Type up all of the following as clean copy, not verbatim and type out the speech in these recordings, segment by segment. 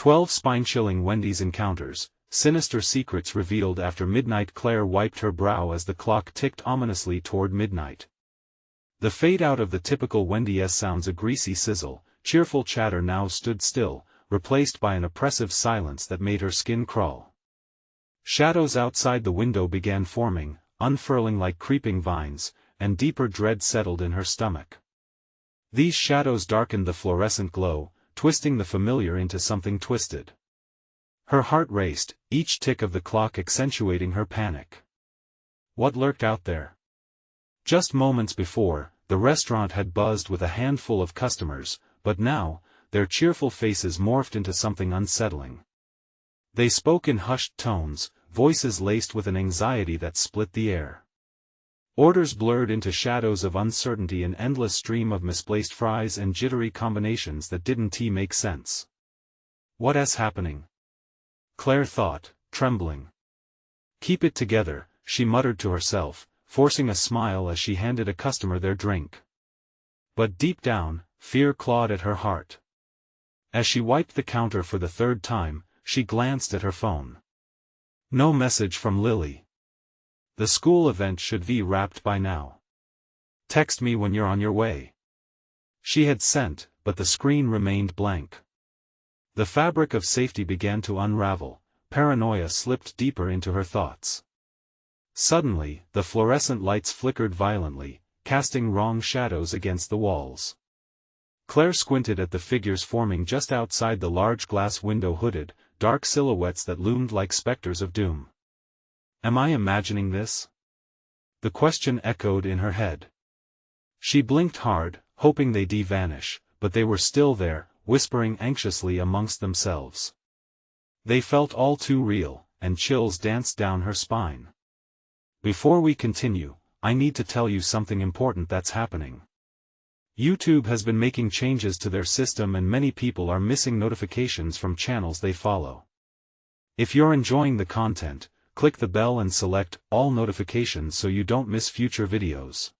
12 spine-chilling Wendy's encounters, sinister secrets revealed after midnight. Claire wiped her brow as the clock ticked ominously toward midnight. The fade-out of the typical Wendy sounds, a greasy sizzle, cheerful chatter now stood still, replaced by an oppressive silence that made her skin crawl. Shadows outside the window began forming, unfurling like creeping vines, and deeper dread settled in her stomach. These shadows darkened the fluorescent glow, twisting the familiar into something twisted. Her heart raced, each tick of the clock accentuating her panic. What lurked out there? Just moments before, the restaurant had buzzed with a handful of customers, but now, their cheerful faces morphed into something unsettling. They spoke in hushed tones, voices laced with an anxiety that split the air. Orders blurred into shadows of uncertainty, an endless stream of misplaced fries and jittery combinations that didn't make sense. What is happening? Claire thought, trembling. Keep it together, she muttered to herself, forcing a smile as she handed a customer their drink. But deep down, fear clawed at her heart. As she wiped the counter for the third time, she glanced at her phone. No message from Lily. The school event should be wrapped by now. Text me when you're on your way. She had sent, but the screen remained blank. The fabric of safety began to unravel, paranoia slipped deeper into her thoughts. Suddenly, the fluorescent lights flickered violently, casting wrong shadows against the walls. Claire squinted at the figures forming just outside the large glass window, hooded, dark silhouettes that loomed like specters of doom. Am I imagining this? The question echoed in her head. She blinked hard, hoping they'd vanish, but they were still there, whispering anxiously amongst themselves. They felt all too real, and chills danced down her spine. Before we continue, I need to tell you something important that's happening. YouTube has been making changes to their system and many people are missing notifications from channels they follow. If you're enjoying the content, click the bell and select all notifications so you don't miss future videos.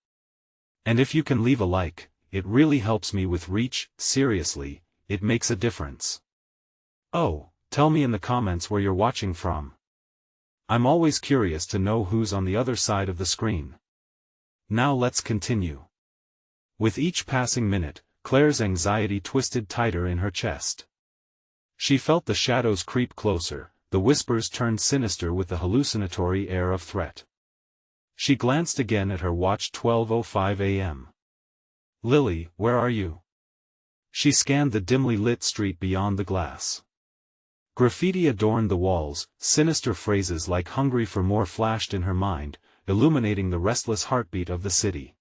And if you can leave a like, it really helps me with reach. Seriously, it makes a difference. Oh, tell me in the comments where you're watching from. I'm always curious to know who's on the other side of the screen. Now let's continue. With each passing minute, Claire's anxiety twisted tighter in her chest. She felt the shadows creep closer, the whispers turned sinister with the hallucinatory air of threat. She glanced again at her watch. 12:05 a.m. Lily, where are you? She scanned the dimly lit street beyond the glass. Graffiti adorned the walls, sinister phrases like hungry for more flashed in her mind, illuminating the restless heartbeat of the city.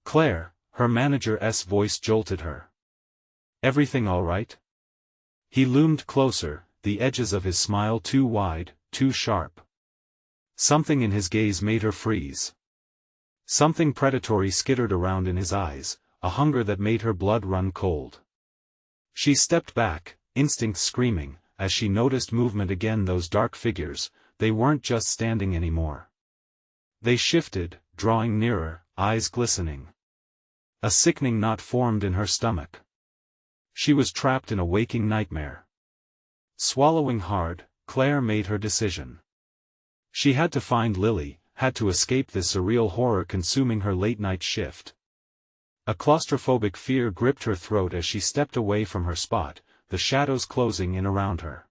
Claire, her manager's voice jolted her. Everything all right? He loomed closer, the edges of his smile too wide, too sharp. Something in his gaze made her freeze. Something predatory skittered around in his eyes, a hunger that made her blood run cold. She stepped back, instinct screaming, as she noticed movement again. Those dark figures, they weren't just standing anymore. They shifted, drawing nearer, eyes glistening. A sickening knot formed in her stomach. She was trapped in a waking nightmare. Swallowing hard, Claire made her decision. She had to find Lily, had to escape this surreal horror consuming her late-night shift. A claustrophobic fear gripped her throat as she stepped away from her spot, the shadows closing in around her.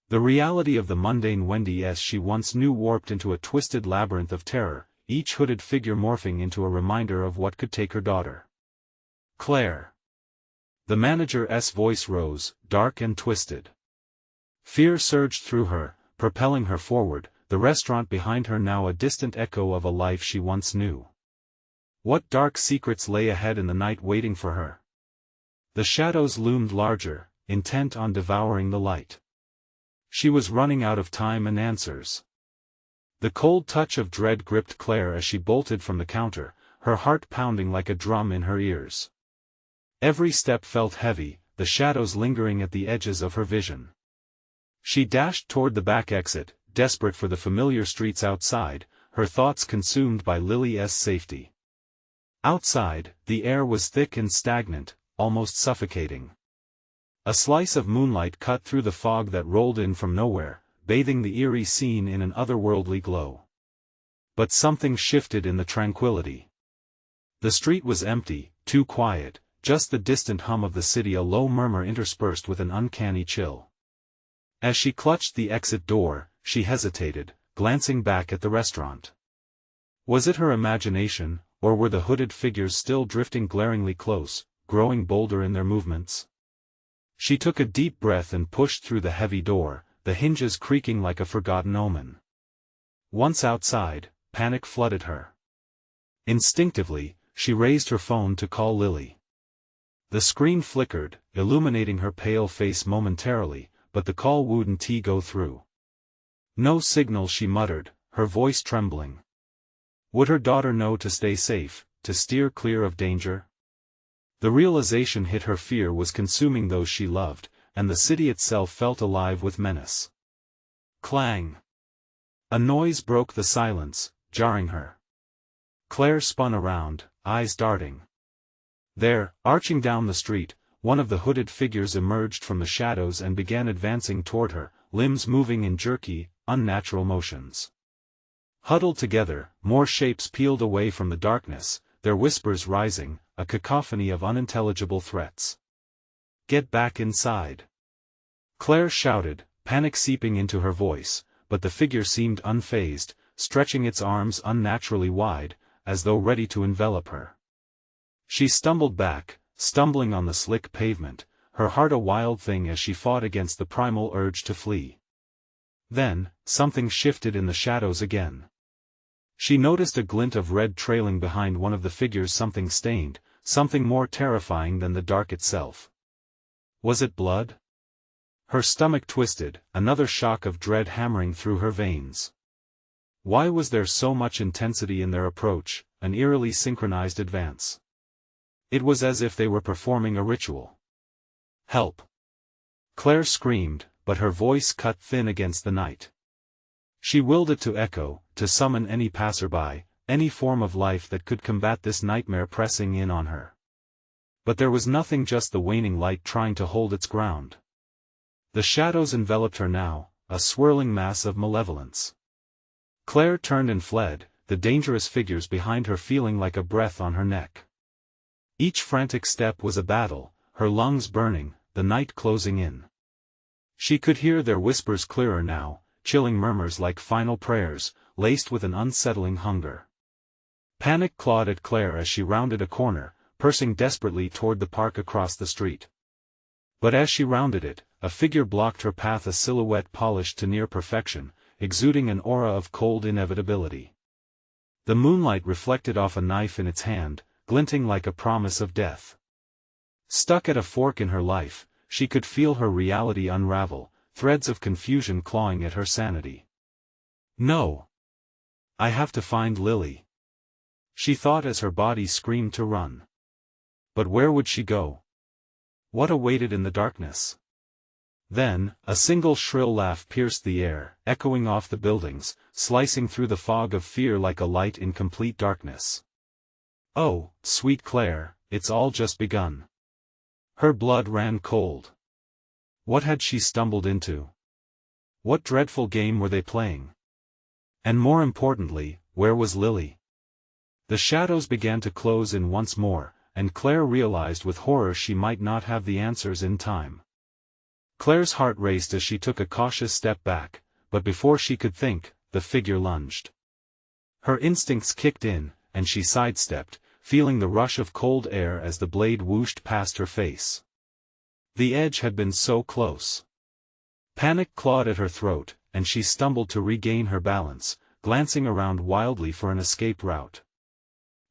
The reality of the mundane Wendy as she once knew warped into a twisted labyrinth of terror, each hooded figure morphing into a reminder of what could take her daughter. Claire. The manager's voice rose, dark and twisted. Fear surged through her, propelling her forward, the restaurant behind her now a distant echo of a life she once knew. What dark secrets lay ahead in the night waiting for her? The shadows loomed larger, intent on devouring the light. She was running out of time and answers. The cold touch of dread gripped Claire as she bolted from the counter, her heart pounding like a drum in her ears. Every step felt heavy, the shadows lingering at the edges of her vision. She dashed toward the back exit, desperate for the familiar streets outside, her thoughts consumed by Lily's safety. Outside, the air was thick and stagnant, almost suffocating. A slice of moonlight cut through the fog that rolled in from nowhere, bathing the eerie scene in an otherworldly glow. But something shifted in the tranquility. The street was empty, too quiet, just the distant hum of the city, a low murmur interspersed with an uncanny chill. As she clutched the exit door, she hesitated, glancing back at the restaurant. Was it her imagination, or were the hooded figures still drifting glaringly close, growing bolder in their movements? She took a deep breath and pushed through the heavy door, the hinges creaking like a forgotten omen. Once outside, panic flooded her. Instinctively, she raised her phone to call Lily. The screen flickered, illuminating her pale face momentarily, but the call wouldn't go through. No signal, she muttered, her voice trembling. Would her daughter know to stay safe, to steer clear of danger? The realization hit her. Fear was consuming those she loved, and the city itself felt alive with menace. Clang! A noise broke the silence, jarring her. Claire spun around, eyes darting. There, arching down the street, one of the hooded figures emerged from the shadows and began advancing toward her, limbs moving in jerky, unnatural motions. Huddled together, more shapes peeled away from the darkness, their whispers rising, a cacophony of unintelligible threats. "Get back inside!" Claire shouted, panic seeping into her voice, but the figure seemed unfazed, stretching its arms unnaturally wide, as though ready to envelop her. She stumbled back, stumbling on the slick pavement, her heart a wild thing as she fought against the primal urge to flee. Then, something shifted in the shadows again. She noticed a glint of red trailing behind one of the figures, something stained, something more terrifying than the dark itself. Was it blood? Her stomach twisted, another shock of dread hammering through her veins. Why was there so much intensity in their approach, an eerily synchronized advance? It was as if they were performing a ritual. "Help!" Claire screamed, but her voice cut thin against the night. She willed it to echo, to summon any passerby, any form of life that could combat this nightmare pressing in on her. But there was nothing, just the waning light trying to hold its ground. The shadows enveloped her now, a swirling mass of malevolence. Claire turned and fled, the dangerous figures behind her feeling like a breath on her neck. Each frantic step was a battle, her lungs burning, the night closing in. She could hear their whispers clearer now, chilling murmurs like final prayers, laced with an unsettling hunger. Panic clawed at Claire as she rounded a corner, pursing desperately toward the park across the street. But as she rounded it, a figure blocked her path, a silhouette polished to near perfection, exuding an aura of cold inevitability. The moonlight reflected off a knife in its hand, glinting like a promise of death. Stuck at a fork in her life, she could feel her reality unravel, threads of confusion clawing at her sanity. "No! I have to find Lily," she thought as her body screamed to run. But where would she go? What awaited in the darkness? Then, a single shrill laugh pierced the air, echoing off the buildings, slicing through the fog of fear like a light in complete darkness. "Oh, sweet Claire, it's all just begun." Her blood ran cold. What had she stumbled into? What dreadful game were they playing? And more importantly, where was Lily? The shadows began to close in once more, and Claire realized with horror she might not have the answers in time. Claire's heart raced as she took a cautious step back, but before she could think, the figure lunged. Her instincts kicked in, and she sidestepped, feeling the rush of cold air as the blade whooshed past her face. The edge had been so close. Panic clawed at her throat, and she stumbled to regain her balance, glancing around wildly for an escape route.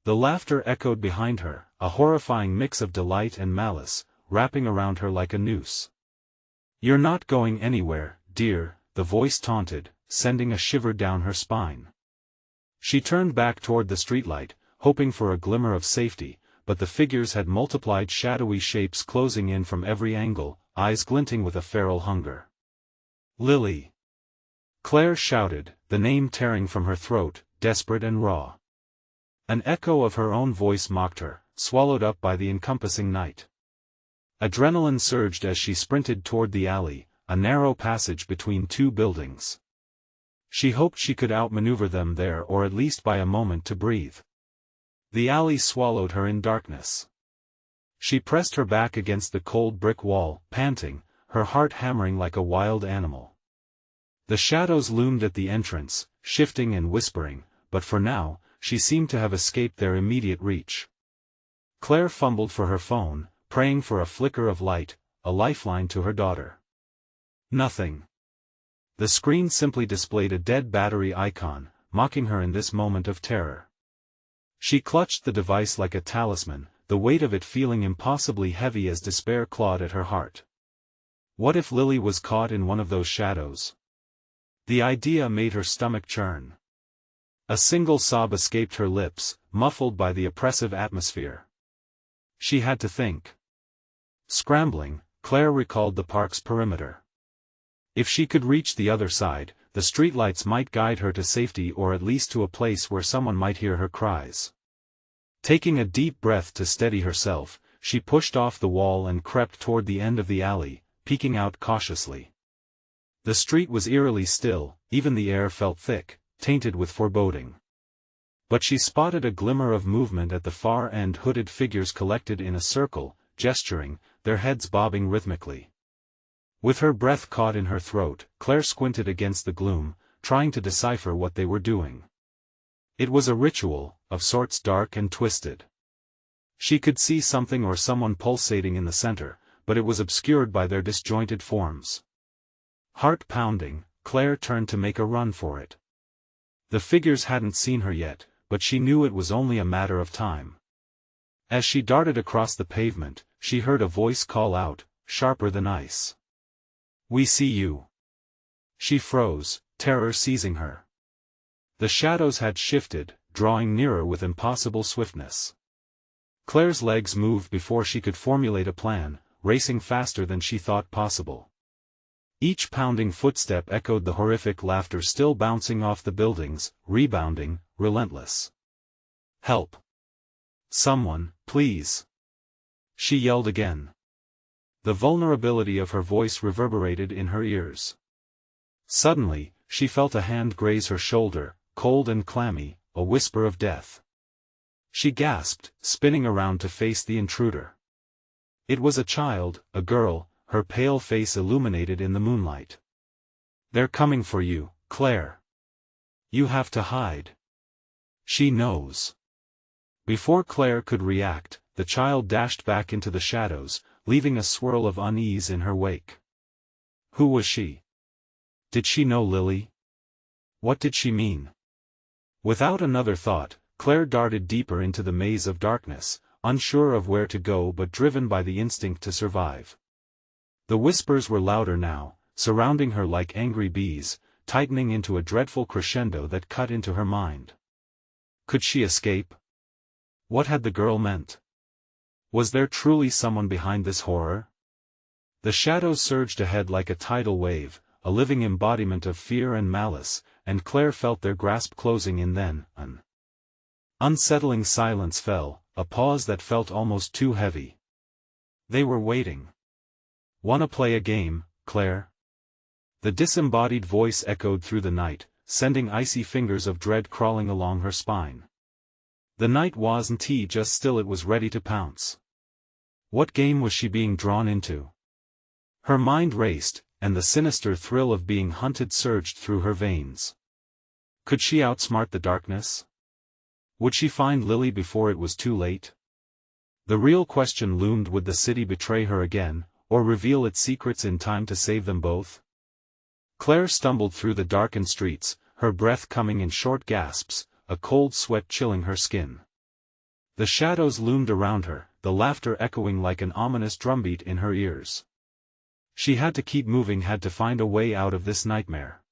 The laughter echoed behind her, a horrifying mix of delight and malice, wrapping around her like a noose. "You're not going anywhere, dear," the voice taunted, sending a shiver down her spine. She turned back toward the streetlight, hoping for a glimmer of safety, but the figures had multiplied, shadowy shapes closing in from every angle, eyes glinting with a feral hunger. "Lily!" Claire shouted, the name tearing from her throat, desperate and raw. An echo of her own voice mocked her, swallowed up by the encompassing night. Adrenaline surged as she sprinted toward the alley, a narrow passage between two buildings. She hoped she could outmaneuver them there or at least buy a moment to breathe. The alley swallowed her in darkness. She pressed her back against the cold brick wall, panting, her heart hammering like a wild animal. The shadows loomed at the entrance, shifting and whispering, but for now, she seemed to have escaped their immediate reach. Claire fumbled for her phone, praying for a flicker of light, a lifeline to her daughter. Nothing. The screen simply displayed a dead battery icon, mocking her in this moment of terror. She clutched the device like a talisman, the weight of it feeling impossibly heavy as despair clawed at her heart. What if Lily was caught in one of those shadows? The idea made her stomach churn. A single sob escaped her lips, muffled by the oppressive atmosphere. She had to think. Scrambling, Claire recalled the park's perimeter. If she could reach the other side, the streetlights might guide her to safety or at least to a place where someone might hear her cries. Taking a deep breath to steady herself, she pushed off the wall and crept toward the end of the alley, peeking out cautiously. The street was eerily still, even the air felt thick, tainted with foreboding. But she spotted a glimmer of movement at the far end, hooded figures collected in a circle, gesturing, their heads bobbing rhythmically. With her breath caught in her throat, Claire squinted against the gloom, trying to decipher what they were doing. It was a ritual, of sorts, dark and twisted. She could see something or someone pulsating in the center, but it was obscured by their disjointed forms. Heart pounding, Claire turned to make a run for it. The figures hadn't seen her yet, but she knew it was only a matter of time. As she darted across the pavement, she heard a voice call out, sharper than ice. "We see you." She froze, terror seizing her. The shadows had shifted, drawing nearer with impossible swiftness. Claire's legs moved before she could formulate a plan, racing faster than she thought possible. Each pounding footstep echoed the horrific laughter still bouncing off the buildings, rebounding, relentless. "Help! Someone, please!" she yelled again. The vulnerability of her voice reverberated in her ears. Suddenly, she felt a hand graze her shoulder, cold and clammy, a whisper of death. She gasped, spinning around to face the intruder. It was a child, a girl, her pale face illuminated in the moonlight. "They're coming for you, Claire. You have to hide. She knows." Before Claire could react, the child dashed back into the shadows, leaving a swirl of unease in her wake. Who was she? Did she know Lily? What did she mean? Without another thought, Claire darted deeper into the maze of darkness, unsure of where to go but driven by the instinct to survive. The whispers were louder now, surrounding her like angry bees, tightening into a dreadful crescendo that cut into her mind. Could she escape? What had the girl meant? Was there truly someone behind this horror? The shadows surged ahead like a tidal wave, a living embodiment of fear and malice, and Claire felt their grasp closing in. Then, an unsettling silence fell, a pause that felt almost too heavy. They were waiting. "Wanna play a game, Claire?" The disembodied voice echoed through the night, sending icy fingers of dread crawling along her spine. The night wasn't just still, it was ready to pounce. What game was she being drawn into? Her mind raced, and the sinister thrill of being hunted surged through her veins. Could she outsmart the darkness? Would she find Lily before it was too late? The real question loomed: would the city betray her again, or reveal its secrets in time to save them both? Claire stumbled through the darkened streets, her breath coming in short gasps, a cold sweat chilling her skin. The shadows loomed around her, the laughter echoing like an ominous drumbeat in her ears. She had to keep moving, had to find a way out of this nightmare.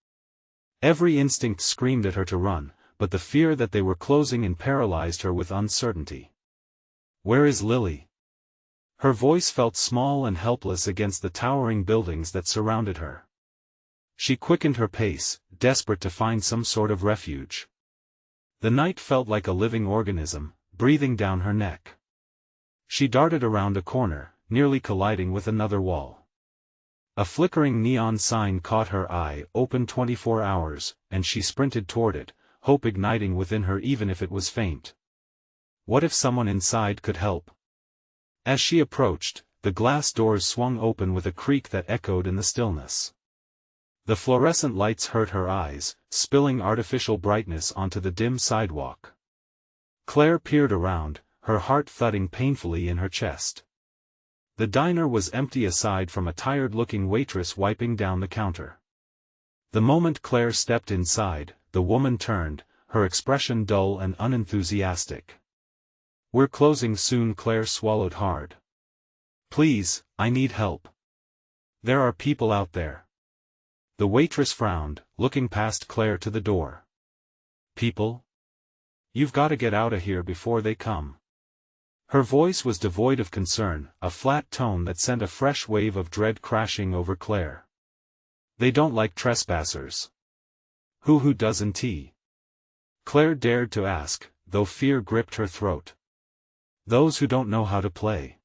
Every instinct screamed at her to run, but the fear that they were closing in paralyzed her with uncertainty. "Where is Lily?" Her voice felt small and helpless against the towering buildings that surrounded her. She quickened her pace, desperate to find some sort of refuge. The night felt like a living organism, breathing down her neck. She darted around a corner, nearly colliding with another wall. A flickering neon sign caught her eye, open 24 hours, and she sprinted toward it, hope igniting within her even if it was faint. What if someone inside could help? As she approached, the glass doors swung open with a creak that echoed in the stillness. The fluorescent lights hurt her eyes, spilling artificial brightness onto the dim sidewalk. Claire peered around, her heart thudding painfully in her chest. The diner was empty aside from a tired-looking waitress wiping down the counter. The moment Claire stepped inside, the woman turned, her expression dull and unenthusiastic. "We're closing soon." Claire swallowed hard. "Please, I need help. There are people out there." The waitress frowned, looking past Claire to the door. "People? You've got to get out of here before they come." Her voice was devoid of concern, a flat tone that sent a fresh wave of dread crashing over Claire. "They don't like trespassers." Who doesn't?" Claire dared to ask, though fear gripped her throat. "Those who don't know how to play."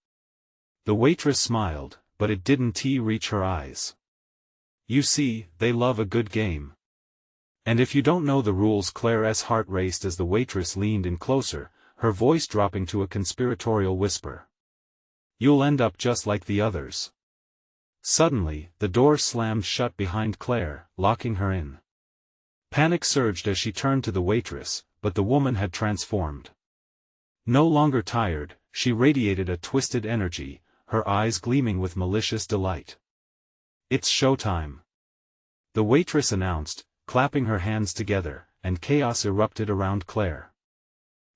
The waitress smiled, but it didn't reach her eyes. "You see, they love a good game. And if you don't know the rules." Claire's heart raced as the waitress leaned in closer, her voice dropping to a conspiratorial whisper. "You'll end up just like the others." Suddenly, the door slammed shut behind Claire, locking her in. Panic surged as she turned to the waitress, but the woman had transformed. No longer tired, she radiated a twisted energy, her eyes gleaming with malicious delight. "It's showtime," the waitress announced, clapping her hands together, and chaos erupted around Claire.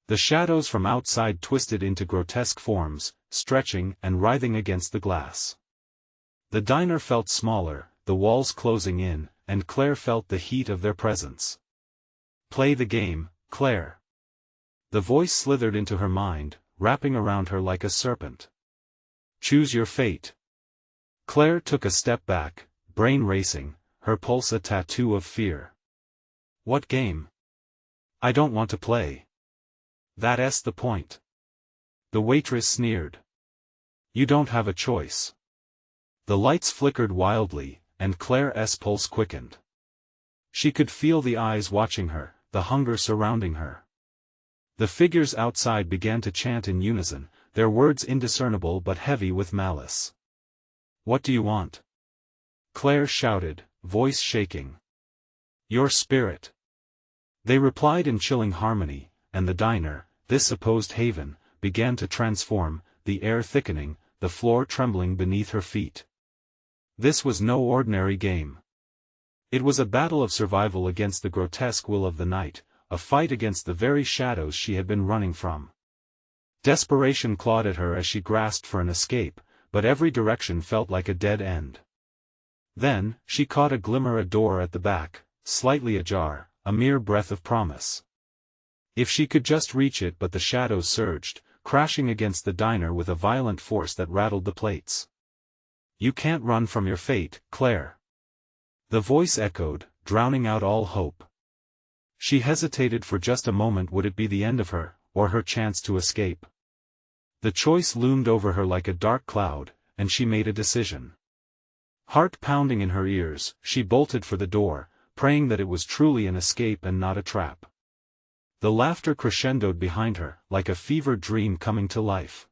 The shadows from outside twisted into grotesque forms, stretching and writhing against the glass. The diner felt smaller, the walls closing in, and Claire felt the heat of their presence. "Play the game, Claire." The voice slithered into her mind, wrapping around her like a serpent. "Choose your fate." Claire took a step back, brain racing, her pulse a tattoo of fear. "What game? I don't want to play." "That's the point." The waitress sneered. "You don't have a choice." The lights flickered wildly, and Claire's pulse quickened. She could feel the eyes watching her, the hunger surrounding her. The figures outside began to chant in unison, their words indiscernible but heavy with malice. "What do you want?" Claire shouted, voice shaking. "Your spirit." They replied in chilling harmony, and the diner, this supposed haven, began to transform, the air thickening, the floor trembling beneath her feet. This was no ordinary game. It was a battle of survival against the grotesque will of the night, a fight against the very shadows she had been running from. Desperation clawed at her as she grasped for an escape, but every direction felt like a dead end. Then, she caught a glimmer, a door at the back, slightly ajar, a mere breath of promise. If she could just reach it, but the shadows surged, crashing against the diner with a violent force that rattled the plates. "You can't run from your fate, Claire." The voice echoed, drowning out all hope. She hesitated for just a moment. Would it be the end of her, or her chance to escape? The choice loomed over her like a dark cloud, and she made a decision. Heart pounding in her ears, she bolted for the door, praying that it was truly an escape and not a trap. The laughter crescendoed behind her, like a fevered dream coming to life.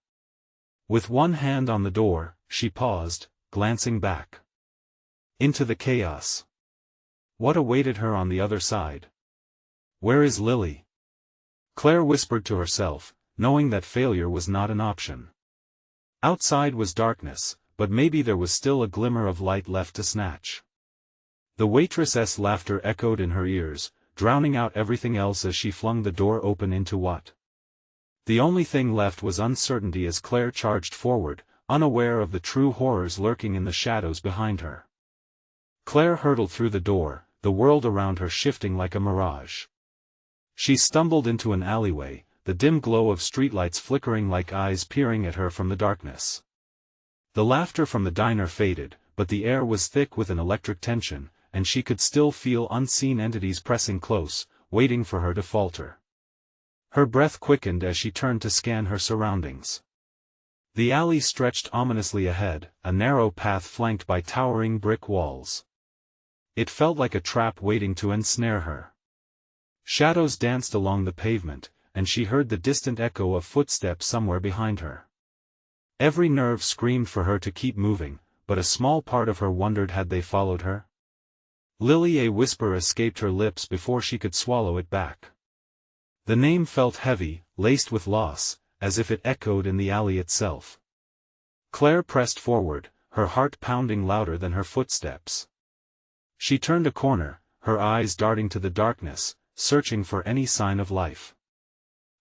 With one hand on the door, she paused, glancing back into the chaos. What awaited her on the other side? "Where is Lily?" Claire whispered to herself, knowing that failure was not an option. Outside was darkness, but maybe there was still a glimmer of light left to snatch. The waitress's laughter echoed in her ears, drowning out everything else as she flung the door open into what? The only thing left was uncertainty as Claire charged forward, unaware of the true horrors lurking in the shadows behind her. Claire hurtled through the door, the world around her shifting like a mirage. She stumbled into an alleyway, the dim glow of streetlights flickering like eyes peering at her from the darkness. The laughter from the diner faded, but the air was thick with an electric tension, and she could still feel unseen entities pressing close, waiting for her to falter. Her breath quickened as she turned to scan her surroundings. The alley stretched ominously ahead, a narrow path flanked by towering brick walls. It felt like a trap waiting to ensnare her. Shadows danced along the pavement, and she heard the distant echo of footsteps somewhere behind her. Every nerve screamed for her to keep moving, but a small part of her wondered had they followed her. Lily, a whisper escaped her lips before she could swallow it back. The name felt heavy, laced with loss, as if it echoed in the alley itself. Claire pressed forward, her heart pounding louder than her footsteps. She turned a corner, her eyes darting to the darkness, searching for any sign of life.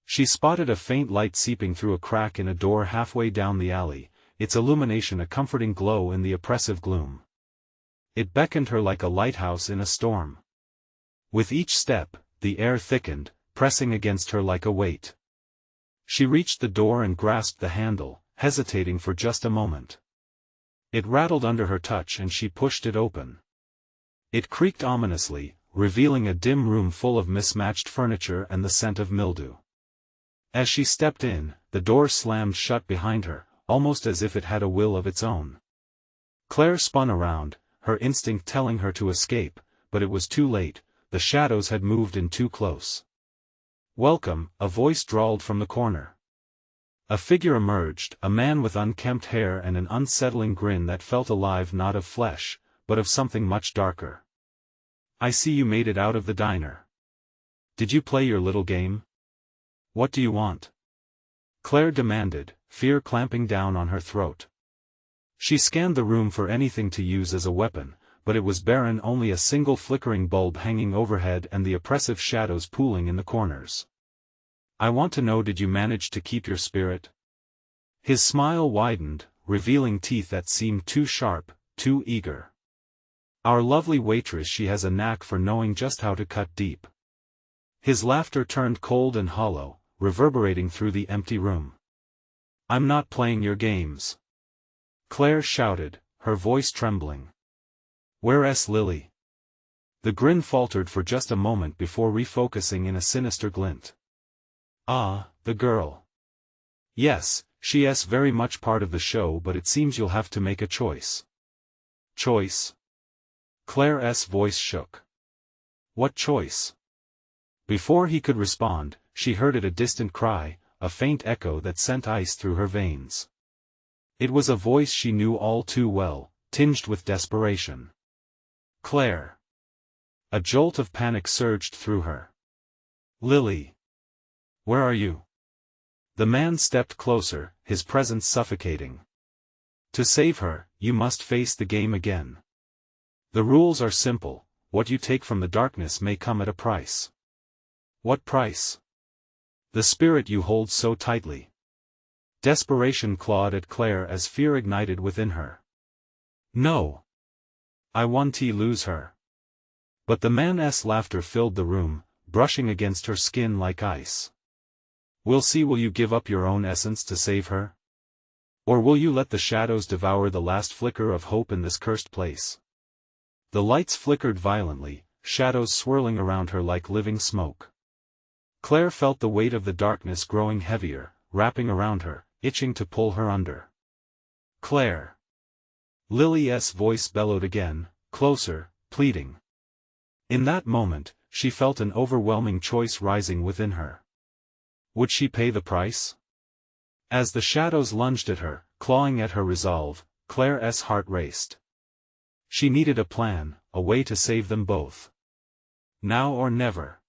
She spotted a faint light seeping through a crack in a door halfway down the alley, its illumination a comforting glow in the oppressive gloom. It beckoned her like a lighthouse in a storm. With each step, the air thickened, pressing against her like a weight. She reached the door and grasped the handle, hesitating for just a moment. It rattled under her touch and she pushed it open. It creaked ominously, revealing a dim room full of mismatched furniture and the scent of mildew. As she stepped in, the door slammed shut behind her, almost as if it had a will of its own. Claire spun around, her instinct telling her to escape, but it was too late, the shadows had moved in too close. "Welcome," a voice drawled from the corner. A figure emerged, a man with unkempt hair and an unsettling grin that felt alive, not of flesh, but of something much darker. "I see you made it out of the diner. Did you play your little game? What do you want?" Claire demanded, fear clamping down on her throat. She scanned the room for anything to use as a weapon, but it was barren, only a single flickering bulb hanging overhead and the oppressive shadows pooling in the corners. "I want to know, did you manage to keep your spirit?" His smile widened, revealing teeth that seemed too sharp, too eager. "Our lovely waitress, she has a knack for knowing just how to cut deep." His laughter turned cold and hollow, reverberating through the empty room. "I'm not playing your games," Claire shouted, her voice trembling. "Where's Lily?" The grin faltered for just a moment before refocusing in a sinister glint. "Ah, the girl. Yes, she's very much part of the show, but it seems you'll have to make a choice." "Choice?" Claire's voice shook. "What choice?" Before he could respond, she heard it, a distant cry, a faint echo that sent ice through her veins. It was a voice she knew all too well, tinged with desperation. "Claire!" A jolt of panic surged through her. "Lily! Where are you?" The man stepped closer, his presence suffocating. "To save her, you must face the game again. The rules are simple, what you take from the darkness may come at a price." "What price?" "The spirit you hold so tightly." Desperation clawed at Claire as fear ignited within her. "No. I want to lose her." But the man's laughter filled the room, brushing against her skin like ice. "We'll see. Will you give up your own essence to save her? Or will you let the shadows devour the last flicker of hope in this cursed place?" The lights flickered violently, shadows swirling around her like living smoke. Claire felt the weight of the darkness growing heavier, wrapping around her, itching to pull her under. "Claire!" Lily's voice bellowed again, closer, pleading. In that moment, she felt an overwhelming choice rising within her. Would she pay the price? As the shadows lunged at her, clawing at her resolve, Claire's heart raced. She needed a plan, a way to save them both. Now or never.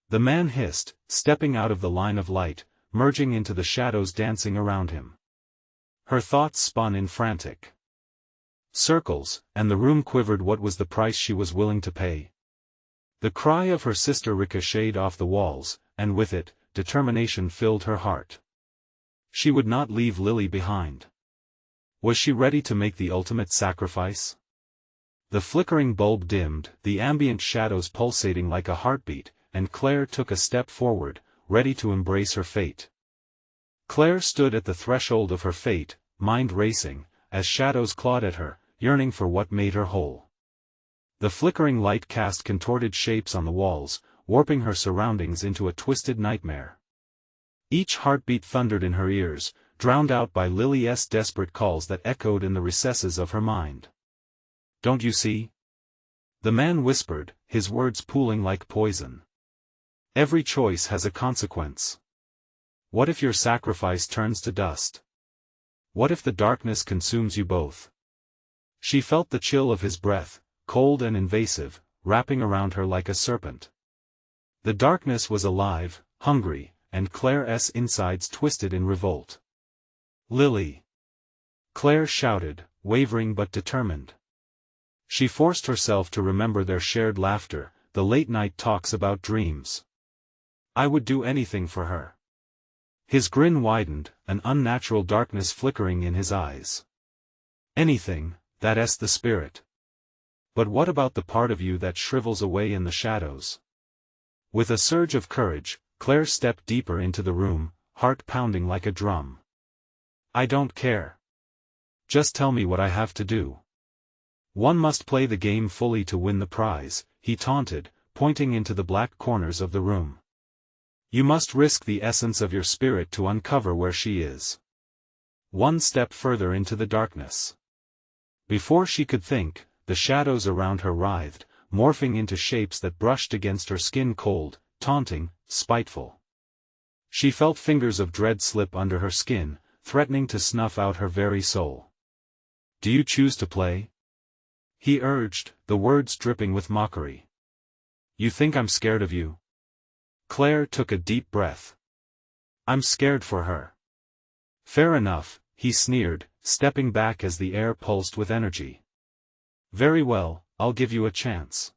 The man hissed, stepping out of the line of light, merging into the shadows dancing around him. Her thoughts spun in frantic circles, and the room quivered. What was the price she was willing to pay? The cry of her sister ricocheted off the walls, and with it, determination filled her heart. She would not leave Lily behind. Was she ready to make the ultimate sacrifice? The flickering bulb dimmed, the ambient shadows pulsating like a heartbeat, and Claire took a step forward, ready to embrace her fate. Claire stood at the threshold of her fate, mind racing, as shadows clawed at her, yearning for what made her whole. The flickering light cast contorted shapes on the walls, warping her surroundings into a twisted nightmare. Each heartbeat thundered in her ears, drowned out by Lily's desperate calls that echoed in the recesses of her mind. "Don't you see?" the man whispered, his words pooling like poison. "Every choice has a consequence. What if your sacrifice turns to dust? What if the darkness consumes you both?" She felt the chill of his breath, cold and invasive, wrapping around her like a serpent. The darkness was alive, hungry, and Claire's insides twisted in revolt. "Lily!" Claire shouted, wavering but determined. She forced herself to remember their shared laughter, the late-night talks about dreams. "I would do anything for her." His grin widened, an unnatural darkness flickering in his eyes. "Anything, that's the spirit. But what about the part of you that shrivels away in the shadows?" With a surge of courage, Claire stepped deeper into the room, heart pounding like a drum. "I don't care. Just tell me what I have to do." "One must play the game fully to win the prize," he taunted, pointing into the black corners of the room. "You must risk the essence of your spirit to uncover where she is." One step further into the darkness. Before she could think, the shadows around her writhed, morphing into shapes that brushed against her skin, cold, taunting, spiteful. She felt fingers of dread slip under her skin, threatening to snuff out her very soul. "Do you choose to play?" he urged, the words dripping with mockery. "You think I'm scared of you?" Claire took a deep breath. "I'm scared for her." "Fair enough," he sneered, stepping back as the air pulsed with energy. "Very well, I'll give you a chance."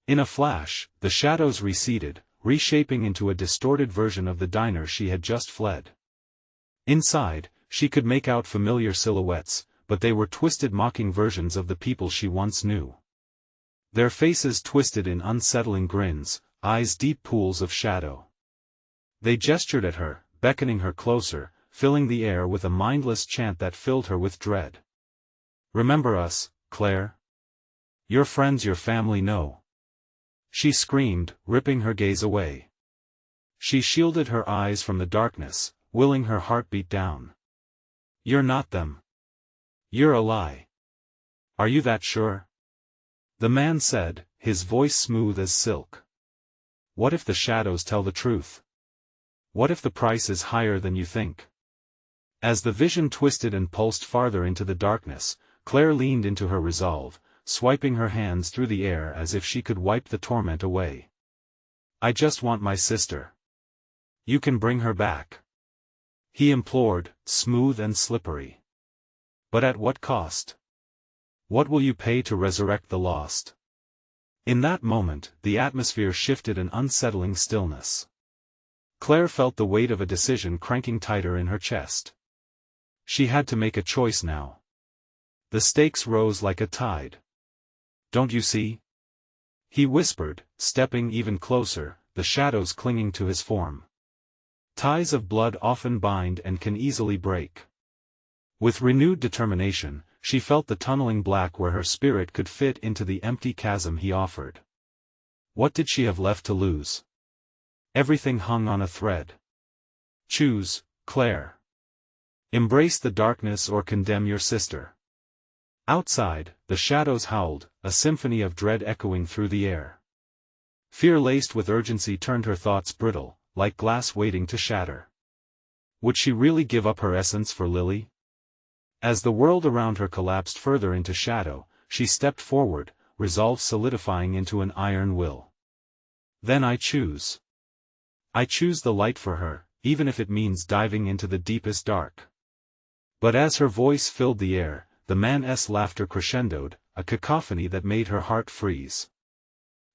In a flash, the shadows receded, reshaping into a distorted version of the diner she had just fled. Inside, she could make out familiar silhouettes, but they were twisted mocking versions of the people she once knew. Their faces twisted in unsettling grins, eyes deep pools of shadow. They gestured at her, beckoning her closer, filling the air with a mindless chant that filled her with dread. "Remember us, Claire? Your friends, your family know." She screamed, ripping her gaze away. She shielded her eyes from the darkness, willing her heartbeat down. "You're not them. You're a lie." "Are you that sure?" the man said, his voice smooth as silk. "What if the shadows tell the truth? What if the price is higher than you think?" As the vision twisted and pulsed farther into the darkness, Claire leaned into her resolve, swiping her hands through the air as if she could wipe the torment away. "I just want my sister. You can bring her back," he implored, smooth and slippery. "But at what cost? What will you pay to resurrect the lost?" In that moment, the atmosphere shifted an unsettling stillness. Claire felt the weight of a decision cranking tighter in her chest. She had to make a choice now. The stakes rose like a tide. "Don't you see?" he whispered, stepping even closer, the shadows clinging to his form. "Ties of blood often bind and can easily break." With renewed determination, she felt the tunneling black where her spirit could fit into the empty chasm he offered. What did she have left to lose? Everything hung on a thread. Choose, Claire. Embrace the darkness or condemn your sister. Outside, the shadows howled, a symphony of dread echoing through the air. Fear laced with urgency turned her thoughts brittle, like glass waiting to shatter. Would she really give up her essence for Lily? As the world around her collapsed further into shadow, she stepped forward, resolve solidifying into an iron will. "Then I choose. I choose the light for her, even if it means diving into the deepest dark." But as her voice filled the air, the man's laughter crescendoed, a cacophony that made her heart freeze.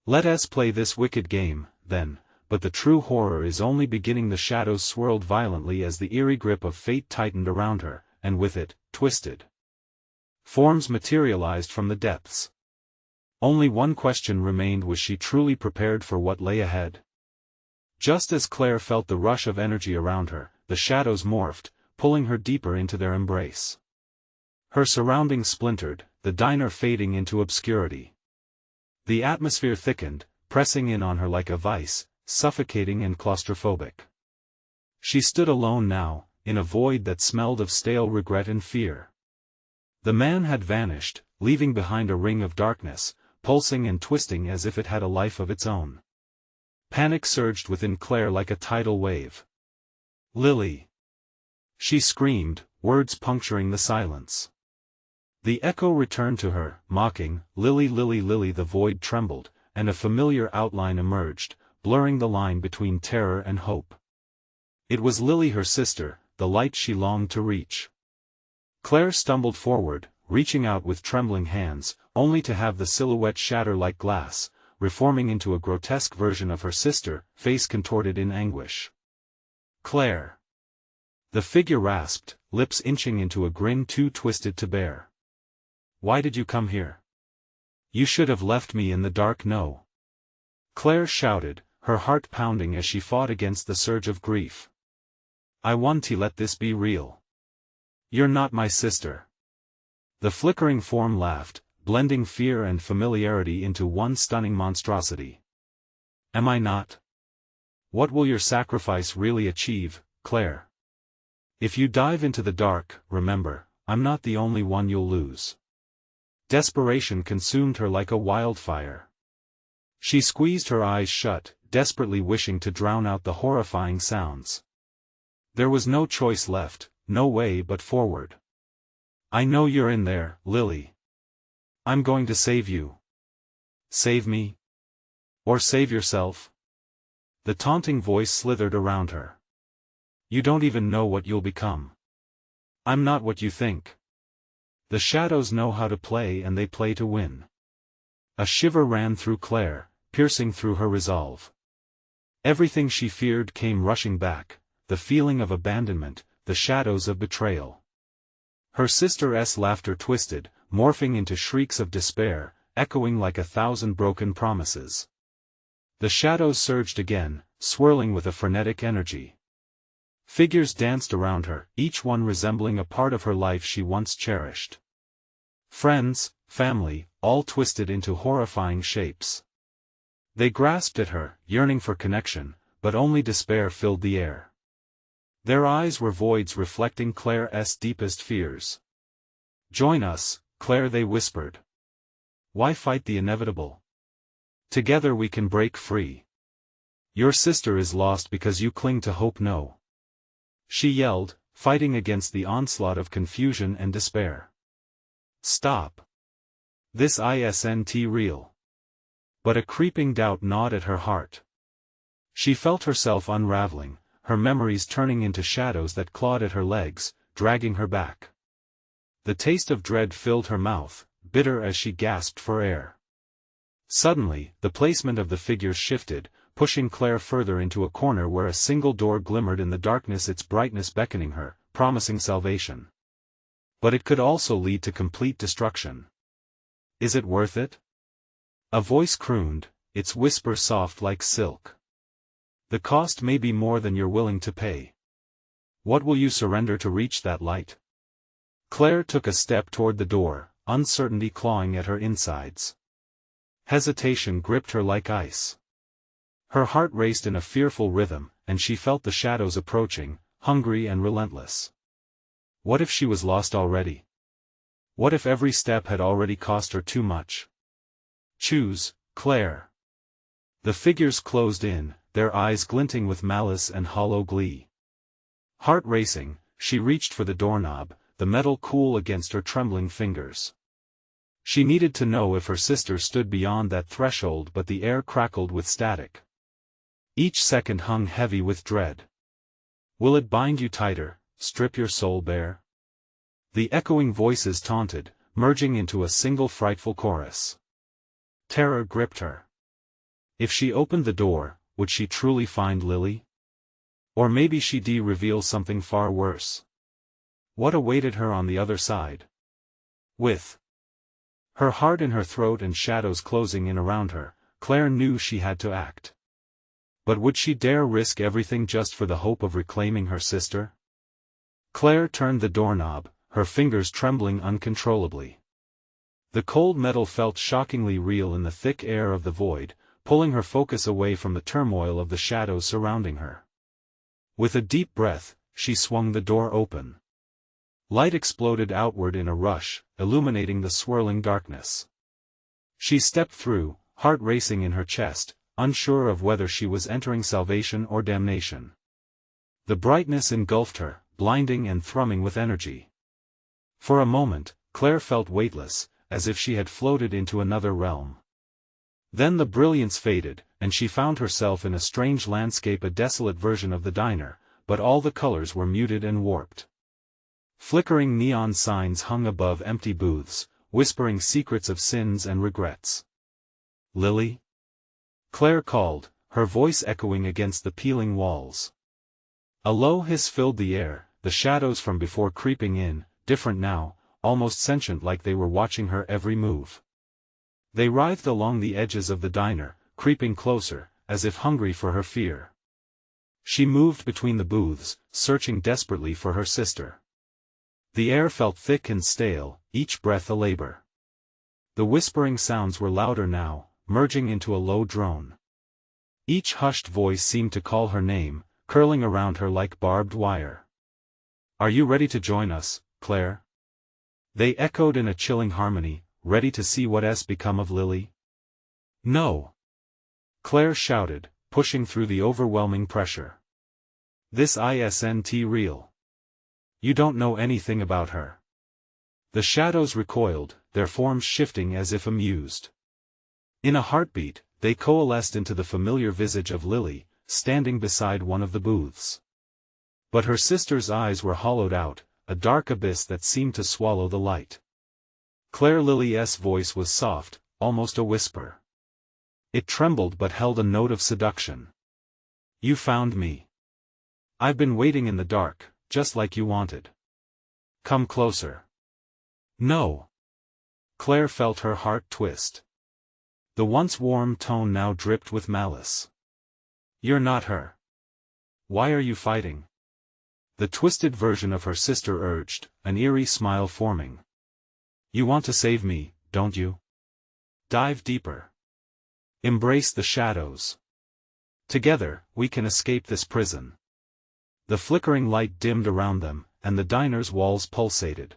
"Let us play this wicked game, then, but the true horror is only beginning." The shadows swirled violently as the eerie grip of fate tightened around her, and with it, twisted forms materialized from the depths. Only one question remained: was she truly prepared for what lay ahead? Just as Claire felt the rush of energy around her, the shadows morphed, pulling her deeper into their embrace. Her surroundings splintered, the diner fading into obscurity. The atmosphere thickened, pressing in on her like a vice, suffocating and claustrophobic. She stood alone now, in a void that smelled of stale regret and fear. The man had vanished, leaving behind a ring of darkness, pulsing and twisting as if it had a life of its own. Panic surged within Claire like a tidal wave. "Lily!" she screamed, words puncturing the silence. The echo returned to her, mocking, "Lily, Lily, Lily!" The void trembled, and a familiar outline emerged, blurring the line between terror and hope. It was Lily, her sister, the light she longed to reach. Claire stumbled forward, reaching out with trembling hands, only to have the silhouette shatter like glass, reforming into a grotesque version of her sister, face contorted in anguish. "Claire!" The figure rasped, lips inching into a grin too twisted to bear. "Why did you come here? You should have left me in the dark." "No!" Claire shouted, her heart pounding as she fought against the surge of grief. "I want to let this be real. You're not my sister." The flickering form laughed, blending fear and familiarity into one stunning monstrosity. "Am I not? What will your sacrifice really achieve, Claire? If you dive into the dark, remember, I'm not the only one you'll lose." Desperation consumed her like a wildfire. She squeezed her eyes shut, desperately wishing to drown out the horrifying sounds. There was no choice left, no way but forward. "I know you're in there, Lily. I'm going to save you." "Save me? Or save yourself?" The taunting voice slithered around her. "You don't even know what you'll become. I'm not what you think. The shadows know how to play, and they play to win." A shiver ran through Claire, piercing through her resolve. Everything she feared came rushing back, the feeling of abandonment, the shadows of betrayal. Her sister's laughter twisted, morphing into shrieks of despair, echoing like 1,000 broken promises. The shadows surged again, swirling with a frenetic energy. Figures danced around her, each one resembling a part of her life she once cherished. Friends, family, all twisted into horrifying shapes. They grasped at her, yearning for connection, but only despair filled the air. Their eyes were voids reflecting Claire's deepest fears. "Join us, Claire," they whispered. "Why fight the inevitable? Together we can break free. Your sister is lost because you cling to hope." "No!" she yelled, fighting against the onslaught of confusion and despair. "Stop. This isn't real." But a creeping doubt gnawed at her heart. She felt herself unraveling, her memories turning into shadows that clawed at her legs, dragging her back. The taste of dread filled her mouth, bitter as she gasped for air. Suddenly, the placement of the figures shifted, pushing Claire further into a corner where a single door glimmered in the darkness, its brightness beckoning her, promising salvation. But it could also lead to complete destruction. "Is it worth it?" a voice crooned, its whisper soft like silk. "The cost may be more than you're willing to pay. What will you surrender to reach that light?" Claire took a step toward the door, uncertainty clawing at her insides. Hesitation gripped her like ice. Her heart raced in a fearful rhythm, and she felt the shadows approaching, hungry and relentless. What if she was lost already? What if every step had already cost her too much? "Choose, Claire." The figures closed in, their eyes glinting with malice and hollow glee. Heart racing, she reached for the doorknob, the metal cool against her trembling fingers. She needed to know if her sister stood beyond that threshold, but the air crackled with static. Each second hung heavy with dread. "Will it bind you tighter, strip your soul bare?" The echoing voices taunted, merging into a single frightful chorus. Terror gripped her. If she opened the door, would she truly find Lily? Or maybe she'd reveal something far worse. What awaited her on the other side? With her heart in her throat and shadows closing in around her, Claire knew she had to act. But would she dare risk everything just for the hope of reclaiming her sister? Claire turned the doorknob, her fingers trembling uncontrollably. The cold metal felt shockingly real in the thick air of the void, pulling her focus away from the turmoil of the shadows surrounding her. With a deep breath, she swung the door open. Light exploded outward in a rush, illuminating the swirling darkness. She stepped through, heart racing in her chest, unsure of whether she was entering salvation or damnation. The brightness engulfed her, blinding and thrumming with energy. For a moment, Claire felt weightless, as if she had floated into another realm. Then the brilliance faded, and she found herself in a strange landscape, a desolate version of the diner, but all the colors were muted and warped. Flickering neon signs hung above empty booths, whispering secrets of sins and regrets. "Lily?" Claire called, her voice echoing against the peeling walls. A low hiss filled the air, the shadows from before creeping in, different now, almost sentient, like they were watching her every move. They writhed along the edges of the diner, creeping closer, as if hungry for her fear. She moved between the booths, searching desperately for her sister. The air felt thick and stale, each breath a labor. The whispering sounds were louder now, merging into a low drone. Each hushed voice seemed to call her name, curling around her like barbed wire. "Are you ready to join us, Claire?" They echoed in a chilling harmony, ready to see what has become of Lily. "No!" Claire shouted, pushing through the overwhelming pressure. "This isn't real. You don't know anything about her." The shadows recoiled, their forms shifting as if amused. In a heartbeat, they coalesced into the familiar visage of Lily, standing beside one of the booths. But her sister's eyes were hollowed out, a dark abyss that seemed to swallow the light. Claire Lily's voice was soft, almost a whisper. It trembled but held a note of seduction. "You found me. I've been waiting in the dark, just like you wanted. Come closer." "No." Claire felt her heart twist. The once warm tone now dripped with malice. "You're not her. Why are you fighting?" The twisted version of her sister urged, an eerie smile forming. "You want to save me, don't you? Dive deeper. Embrace the shadows. Together, we can escape this prison." The flickering light dimmed around them, and the diner's walls pulsated.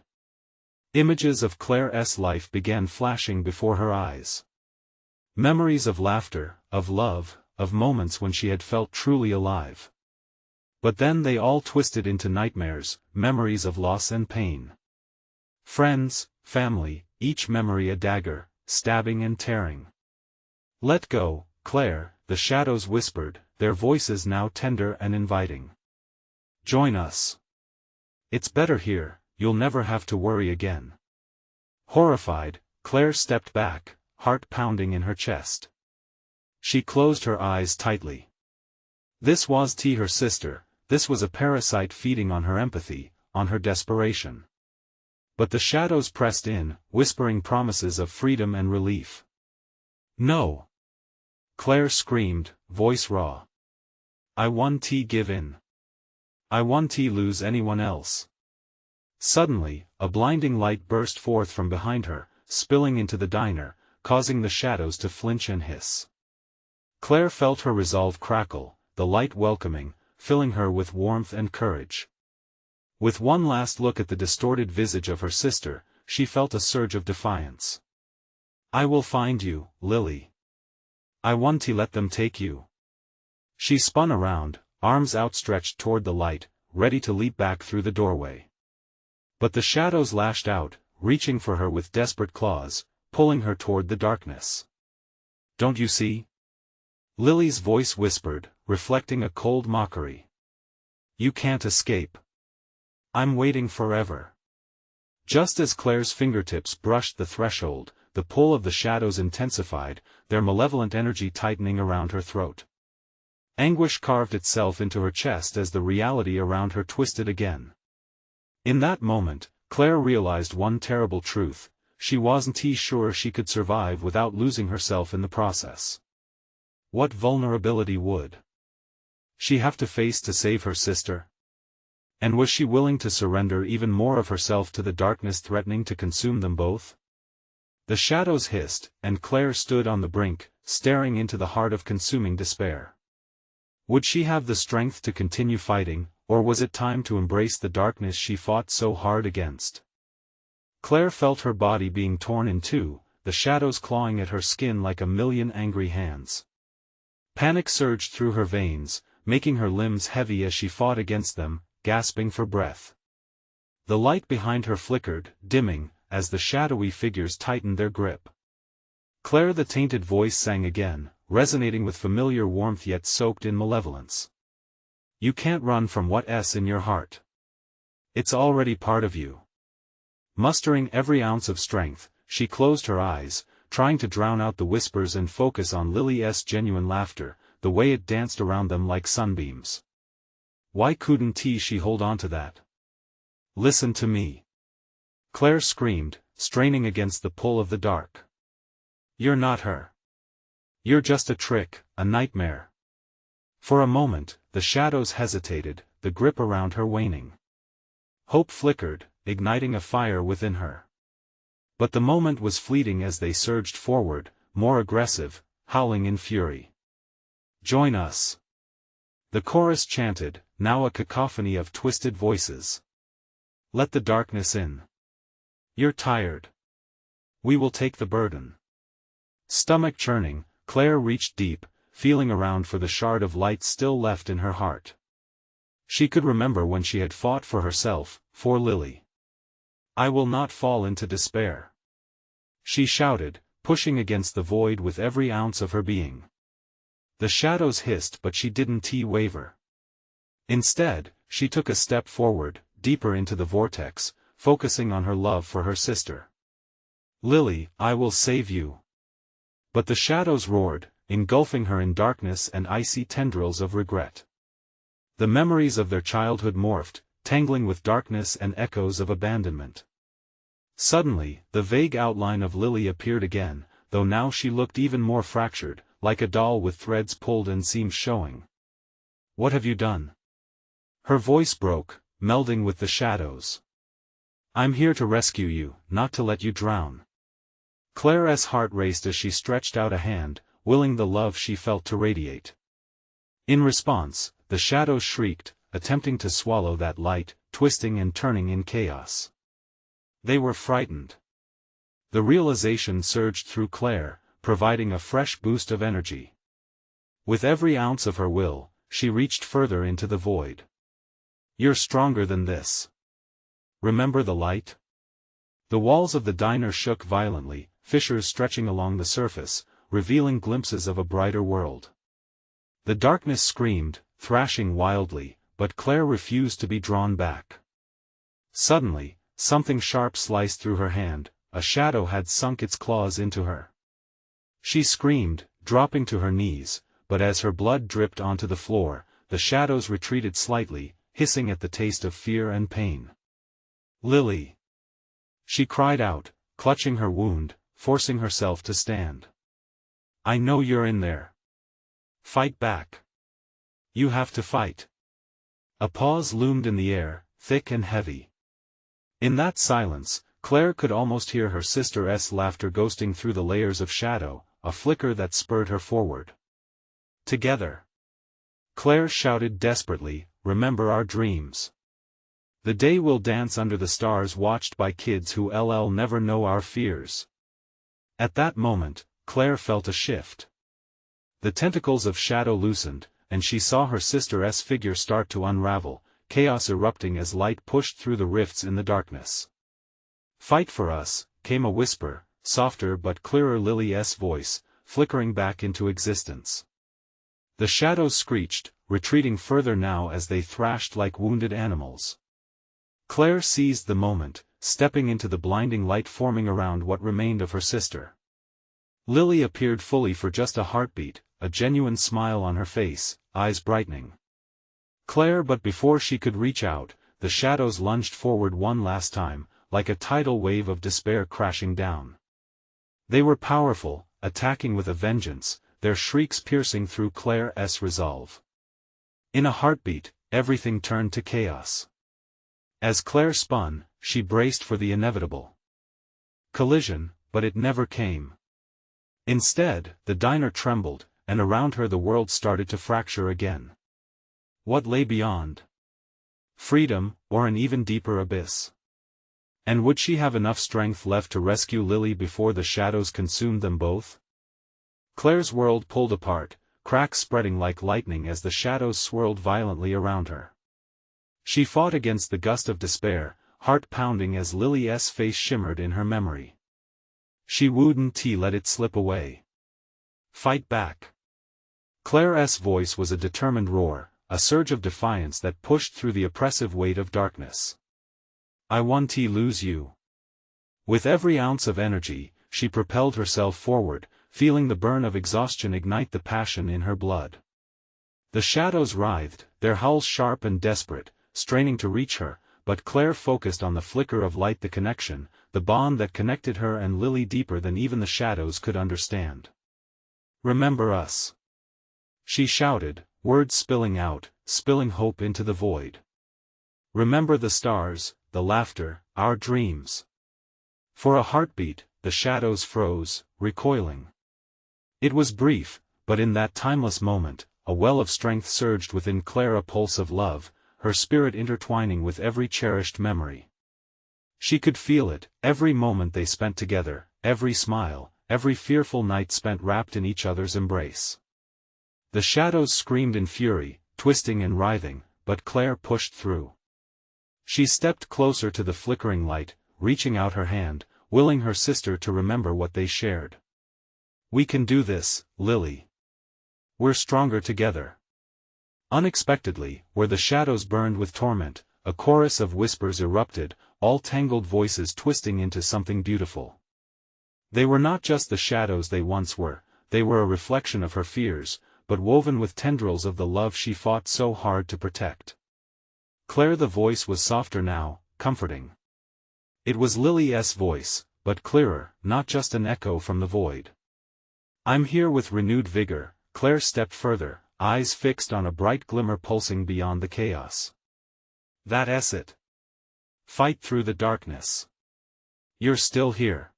Images of Claire's life began flashing before her eyes. Memories of laughter, of love, of moments when she had felt truly alive. But then they all twisted into nightmares, memories of loss and pain. Friends, family, each memory a dagger, stabbing and tearing. "Let go, Claire," the shadows whispered, their voices now tender and inviting. "Join us. It's better here, you'll never have to worry again." Horrified, Claire stepped back, heart pounding in her chest. She closed her eyes tightly. This was her sister, this was a parasite feeding on her empathy, on her desperation. But the shadows pressed in, whispering promises of freedom and relief. "No!" Claire screamed, voice raw. "I won't give in. I won't lose anyone else." Suddenly, a blinding light burst forth from behind her, spilling into the diner, causing the shadows to flinch and hiss. Claire felt her resolve crackle, the light welcoming, filling her with warmth and courage. With one last look at the distorted visage of her sister, she felt a surge of defiance. "I will find you, Lily. I won't let them take you." She spun around, arms outstretched toward the light, ready to leap back through the doorway. But the shadows lashed out, reaching for her with desperate claws, pulling her toward the darkness. "Don't you see?" Lily's voice whispered, reflecting a cold mockery. "You can't escape. I'm waiting forever." Just as Claire's fingertips brushed the threshold, the pull of the shadows intensified, their malevolent energy tightening around her throat. Anguish carved itself into her chest as the reality around her twisted again. In that moment, Claire realized one terrible truth: she wasn't sure she could survive without losing herself in the process. What vulnerability would she have to face to save her sister? And was she willing to surrender even more of herself to the darkness threatening to consume them both? The shadows hissed, and Claire stood on the brink, staring into the heart of consuming despair. Would she have the strength to continue fighting, or was it time to embrace the darkness she fought so hard against? Claire felt her body being torn in two, the shadows clawing at her skin like a million angry hands. Panic surged through her veins, making her limbs heavy as she fought against them, gasping for breath. The light behind her flickered, dimming, as the shadowy figures tightened their grip. Claire, the tainted voice sang again, resonating with familiar warmth yet soaked in malevolence. You can't run from what's in your heart. It's already part of you. Mustering every ounce of strength, she closed her eyes, trying to drown out the whispers and focus on Lily's genuine laughter, the way it danced around them like sunbeams. Why couldn't she hold on to that? Listen to me. Claire screamed, straining against the pull of the dark. You're not her. You're just a trick, a nightmare. For a moment, the shadows hesitated, the grip around her waning. Hope flickered, igniting a fire within her. But the moment was fleeting as they surged forward, more aggressive, howling in fury. Join us. The chorus chanted, now a cacophony of twisted voices. Let the darkness in. You're tired. We will take the burden. Stomach churning, Claire reached deep, feeling around for the shard of light still left in her heart. She could remember when she had fought for herself, for Lily. I will not fall into despair. She shouted, pushing against the void with every ounce of her being. The shadows hissed, but she didn't waver. Instead, she took a step forward, deeper into the vortex, focusing on her love for her sister. Lily, I will save you. But the shadows roared, engulfing her in darkness and icy tendrils of regret. The memories of their childhood morphed, tangling with darkness and echoes of abandonment. Suddenly, the vague outline of Lily appeared again, though now she looked even more fractured, like a doll with threads pulled and seams showing. What have you done? Her voice broke, melding with the shadows. I'm here to rescue you, not to let you drown. Claire's heart raced as she stretched out a hand, willing the love she felt to radiate. In response, the shadows shrieked, attempting to swallow that light, twisting and turning in chaos. They were frightened. The realization surged through Claire, providing a fresh boost of energy. With every ounce of her will, she reached further into the void. You're stronger than this. Remember the light? The walls of the diner shook violently, fissures stretching along the surface, revealing glimpses of a brighter world. The darkness screamed, thrashing wildly, but Claire refused to be drawn back. Suddenly, something sharp sliced through her hand, a shadow had sunk its claws into her. She screamed, dropping to her knees, but as her blood dripped onto the floor, the shadows retreated slightly, hissing at the taste of fear and pain. Lily! She cried out, clutching her wound, forcing herself to stand. I know you're in there. Fight back. You have to fight. A pause loomed in the air, thick and heavy. In that silence, Claire could almost hear her sister's laughter ghosting through the layers of shadow, a flicker that spurred her forward. Together. Claire shouted desperately, remember our dreams. The day we'll dance under the stars watched by kids who'll never know our fears. At that moment, Claire felt a shift. The tentacles of shadow loosened, and she saw her sister's figure start to unravel, chaos erupting as light pushed through the rifts in the darkness. Fight for us, came a whisper, softer but clearer Lily's voice, flickering back into existence. The shadows screeched, retreating further now as they thrashed like wounded animals. Claire seized the moment, stepping into the blinding light forming around what remained of her sister. Lily appeared fully for just a heartbeat, a genuine smile on her face, eyes brightening. Claire, but before she could reach out, the shadows lunged forward one last time, like a tidal wave of despair crashing down. They were powerful, attacking with a vengeance, their shrieks piercing through Claire's resolve. In a heartbeat, everything turned to chaos. As Claire spun, she braced for the inevitable collision, but it never came. Instead, the diner trembled, and around her the world started to fracture again. What lay beyond? freedom, or an even deeper abyss? And would she have enough strength left to rescue Lily before the shadows consumed them both? Claire's world pulled apart, cracks spreading like lightning as the shadows swirled violently around her. She fought against the gust of despair, heart pounding as Lily's face shimmered in her memory. She wouldn't let it slip away. Fight back. Claire's voice was a determined roar, a surge of defiance that pushed through the oppressive weight of darkness. I won't lose you. With every ounce of energy, she propelled herself forward, feeling the burn of exhaustion ignite the passion in her blood. The shadows writhed, their howls sharp and desperate, straining to reach her, but Claire focused on the flicker of light, the connection, the bond that connected her and Lily deeper than even the shadows could understand. Remember us. She shouted, words spilling out, spilling hope into the void. Remember the stars, the laughter, our dreams. For a heartbeat, the shadows froze, recoiling. It was brief, but in that timeless moment, a well of strength surged within Claire, a pulse of love, her spirit intertwining with every cherished memory. She could feel it, every moment they spent together, every smile, every fearful night spent wrapped in each other's embrace. The shadows screamed in fury, twisting and writhing, but Claire pushed through. She stepped closer to the flickering light, reaching out her hand, willing her sister to remember what they shared. We can do this, Lily. We're stronger together. Unexpectedly, where the shadows burned with torment, a chorus of whispers erupted, all tangled voices twisting into something beautiful. They were not just the shadows they once were, they were a reflection of her fears, but woven with tendrils of the love she fought so hard to protect. Claire, the voice was softer now, comforting. It was Lily's voice, but clearer, not just an echo from the void. I'm here with renewed vigor. Claire stepped further, eyes fixed on a bright glimmer pulsing beyond the chaos. That's it. Fight through the darkness. You're still here.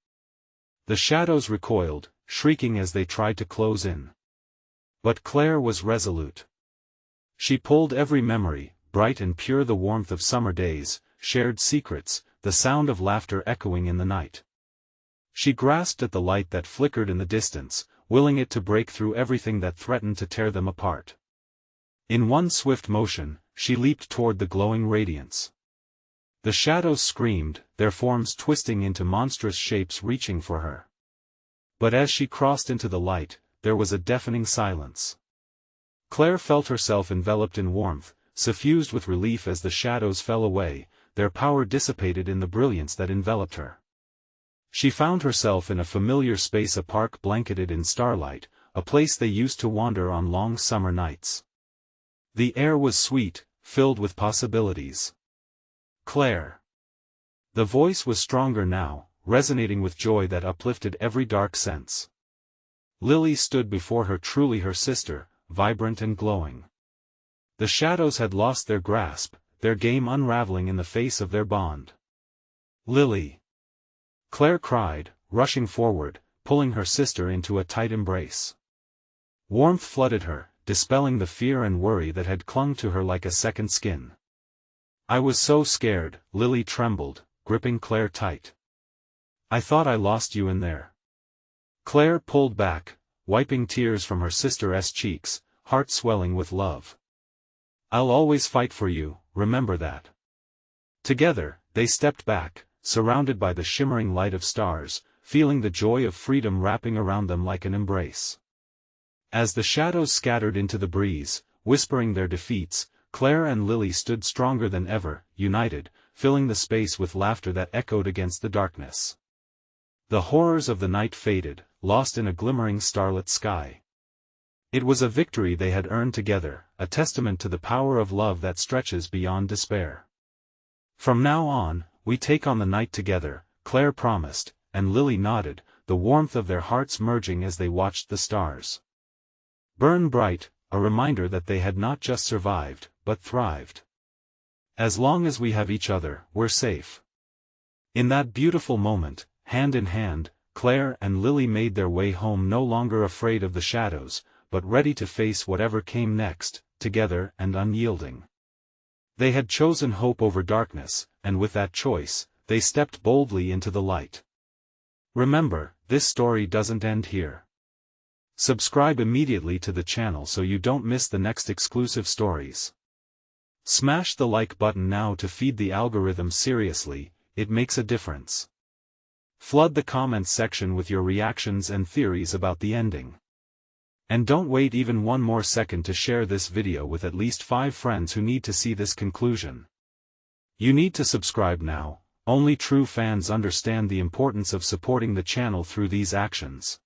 The shadows recoiled, shrieking as they tried to close in. But Claire was resolute. She pulled every memory, bright and pure, the warmth of summer days, shared secrets, the sound of laughter echoing in the night. She grasped at the light that flickered in the distance, willing it to break through everything that threatened to tear them apart. In one swift motion, she leaped toward the glowing radiance. The shadows screamed, their forms twisting into monstrous shapes reaching for her. But as she crossed into the light, there was a deafening silence. Claire felt herself enveloped in warmth, suffused with relief as the shadows fell away, their power dissipated in the brilliance that enveloped her. She found herself in a familiar space, a park blanketed in starlight, a place they used to wander on long summer nights. The air was sweet, filled with possibilities. Claire. The voice was stronger now, resonating with joy that uplifted every dark sense. Lily stood before her, truly her sister, vibrant and glowing. The shadows had lost their grasp, their game unraveling in the face of their bond. Lily. Claire cried, rushing forward, pulling her sister into a tight embrace. Warmth flooded her, dispelling the fear and worry that had clung to her like a second skin. I was so scared, Lily trembled, gripping Claire tight. I thought I lost you in there. Claire pulled back, wiping tears from her sister's cheeks, heart swelling with love. I'll always fight for you, remember that. Together, they stepped back, surrounded by the shimmering light of stars, feeling the joy of freedom wrapping around them like an embrace. As the shadows scattered into the breeze, whispering their defeats, Claire and Lily stood stronger than ever, united, filling the space with laughter that echoed against the darkness. The horrors of the night faded, lost in a glimmering starlit sky. It was a victory they had earned together, a testament to the power of love that stretches beyond despair. From now on, we take on the night together, Claire promised, and Lily nodded, the warmth of their hearts merging as they watched the stars burn bright, a reminder that they had not just survived, but thrived. As long as we have each other, we're safe. In that beautiful moment, hand in hand, Claire and Lily made their way home, no longer afraid of the shadows, but ready to face whatever came next, together and unyielding. They had chosen hope over darkness, and with that choice, they stepped boldly into the light. Remember, this story doesn't end here. Subscribe immediately to the channel so you don't miss the next exclusive stories. Smash the like button now to feed the algorithm seriously, it makes a difference. Flood the comments section with your reactions and theories about the ending. And don't wait even one more second to share this video with at least 5 friends who need to see this conclusion. You need to subscribe now. Only true fans understand the importance of supporting the channel through these actions.